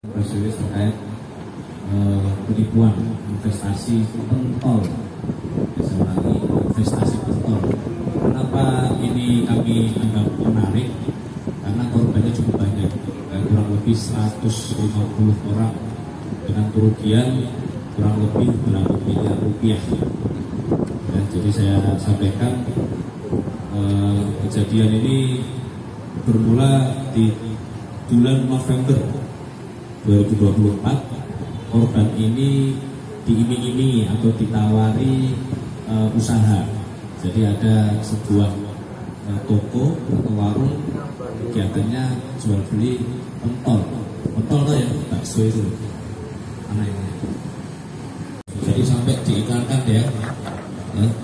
Presilis terkait penipuan investasi pentol. Saya ulangi, investasi pentol. Kenapa ini kami anggap menarik? Karena korbannya cukup banyak, kurang lebih 150 orang dengan kerugian kurang lebih berapa miliar rupiah. Ya, jadi saya sampaikan kejadian ini bermula di bulan November 2024. Korban ini diiming-imingi atau ditawari usaha. Jadi ada sebuah toko atau warung, kegiatannya jual beli pentol. Pentol tuh ya, bakso itu. Anaknya. Jadi sampai diiklankan ya,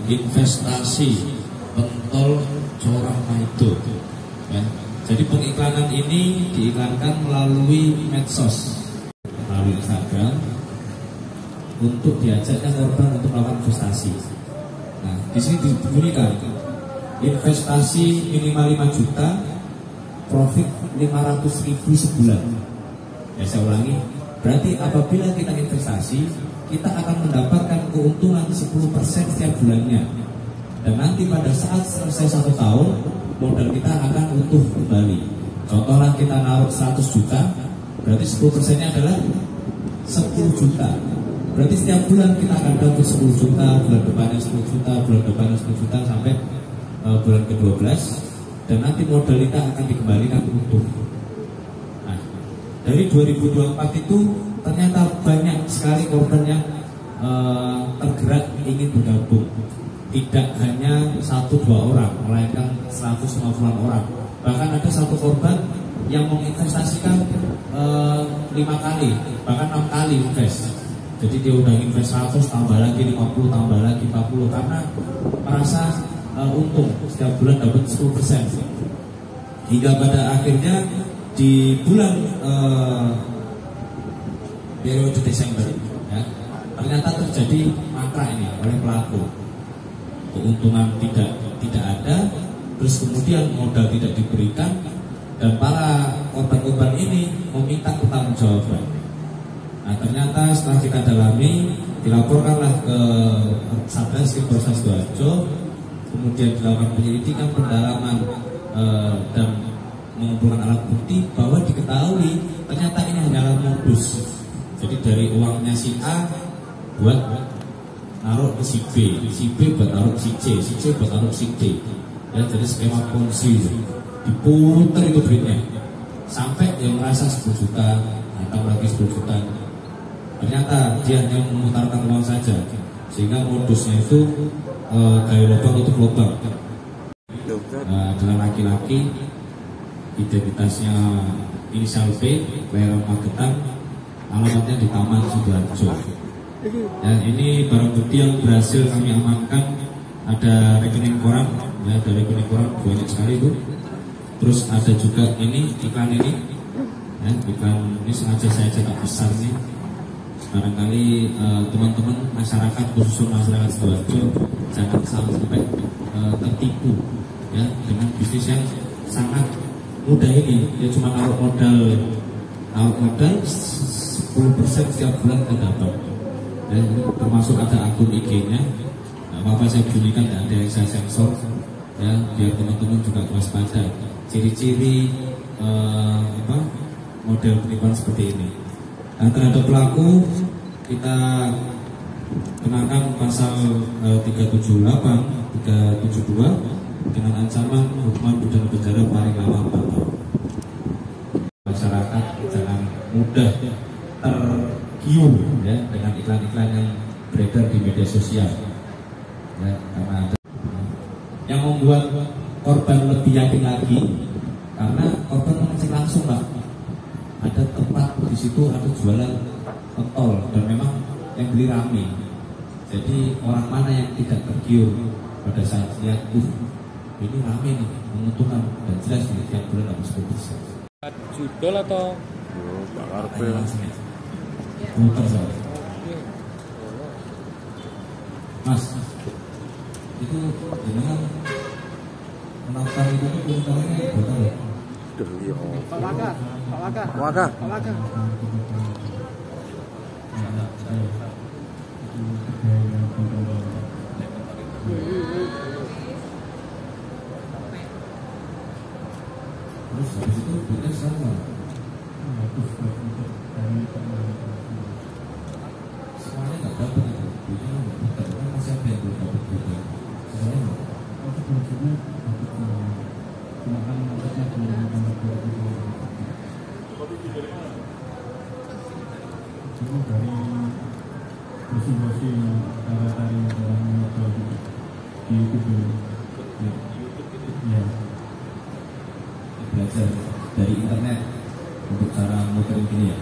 investasi pentol Corang Maido. Ya. Jadi pengiklanan ini diiklankan melalui medsos, melalui Instagram, untuk diajaknya korban untuk melakukan investasi. Nah, di sini dibunyikan investasi minimal 5 juta, profit 500.000 sebulan. Ya, saya ulangi, berarti apabila kita investasi, kita akan mendapatkan keuntungan 10% setiap bulannya. Dan nanti pada saat selesai 1 tahun, modal kita akan utuh kembali. Contohnya kita naruh 100 juta, berarti 10%-nya adalah 10 juta. Berarti setiap bulan kita akan dapat 10 juta, bulan depannya 10 juta, bulan depannya 10 juta, sampai bulan ke-12. Dan nanti modal kita akan dikembalikan utuh. Nah, dari 2024 itu ternyata banyak sekali korban yang tergerak ingin bergabung. Tidak hanya 1-2 orang, melainkan 150-an orang. Bahkan ada satu korban yang menginvestasikan 5 kali, bahkan 6 kali invest. Jadi dia udah invest 100, tambah lagi 50, tambah lagi 40, karena merasa untung setiap bulan dapat 10%. Hingga pada akhirnya di bulan periode Desember, ya, ternyata terjadi mangkrak ini oleh pelaku. Keuntungan tidak ada, terus kemudian modal tidak diberikan, dan para korban-korban ini meminta pertanggungjawaban. Nah, ternyata setelah kita dalami, dilaporkanlah ke Satreskrim Polres Sidoarjo, kemudian dilakukan penyelidikan, pendalaman, dan mengumpulkan alat bukti bahwa diketahui ternyata ini hanyalah modus. Jadi dari uangnya si A buat naruh ke si B buat naruh ke si C buat naruh ke si D. Ya, jadi skema ponzi, diputar itu duitnya sampai yang merasa 10 juta, atau lagi 10 juta. Ternyata dia hanya memutarkan uang saja, sehingga modusnya itu gaya lubang untuk lubang. Adalah laki-laki, identitasnya inisial P, kelahiran Magetan, alamatnya di Taman Sidoarjo. Ya, ini barang bukti yang berhasil kami amankan. Ada rekening koran, ya, ada rekening koran banyak sekali itu. Terus ada juga ini iklan ini, ya, iklan ini sengaja saya cetak besar nih. Barangkali teman-teman masyarakat, khususnya masyarakat Sidoarjo, jangan sampai tertipu, ya, dengan bisnis yang sangat mudah ini. Dia cuma naruh modal 10% setiap bulan kita dapat. Dan termasuk ada akun IG-nya. Nah, apa saya bunyikan, tidak ada yang saya sensor, ya, biar teman-teman juga waspada. Ciri-ciri model penipuan seperti ini. Nah, terhadap pelaku kita kenakan pasal 378, 372 dengan ancaman hukuman pidana penjara paling lama 4 tahun. Masyarakat jangan mudah tergiur, ya, dengan iklan-iklan yang beredar di media sosial, ya, karena ada yang membuat korban lebih yakin lagi, karena korban mengecek langsung, Pak. Ada tempat di situ ada jualan pentol dan memang yang beli rame. Jadi orang mana yang tidak tergiur pada saat lihat ini rame nih, menguntungkan, dan jelas nih tiap bulan dapat 10%. Judul atau muter saya. Mas, itu dengan menonton itu keuntungannya berapa ya? Pak Waka. Terus habis itu duitnya sama. Terus untuk dari Semuanya nggak dapat itu. Duitnya nggak dapat. Kan masih ada yang belum dapat duitnya. Semuanya nggak. itu prinsipnya dapat semua. Cuma kan maksudnya belum tambah 2000. Itu dari bersih-bersih cara-cara dalam mencoba di YouTube. Ya. Belajar dari internet untuk cara muterin gini ya.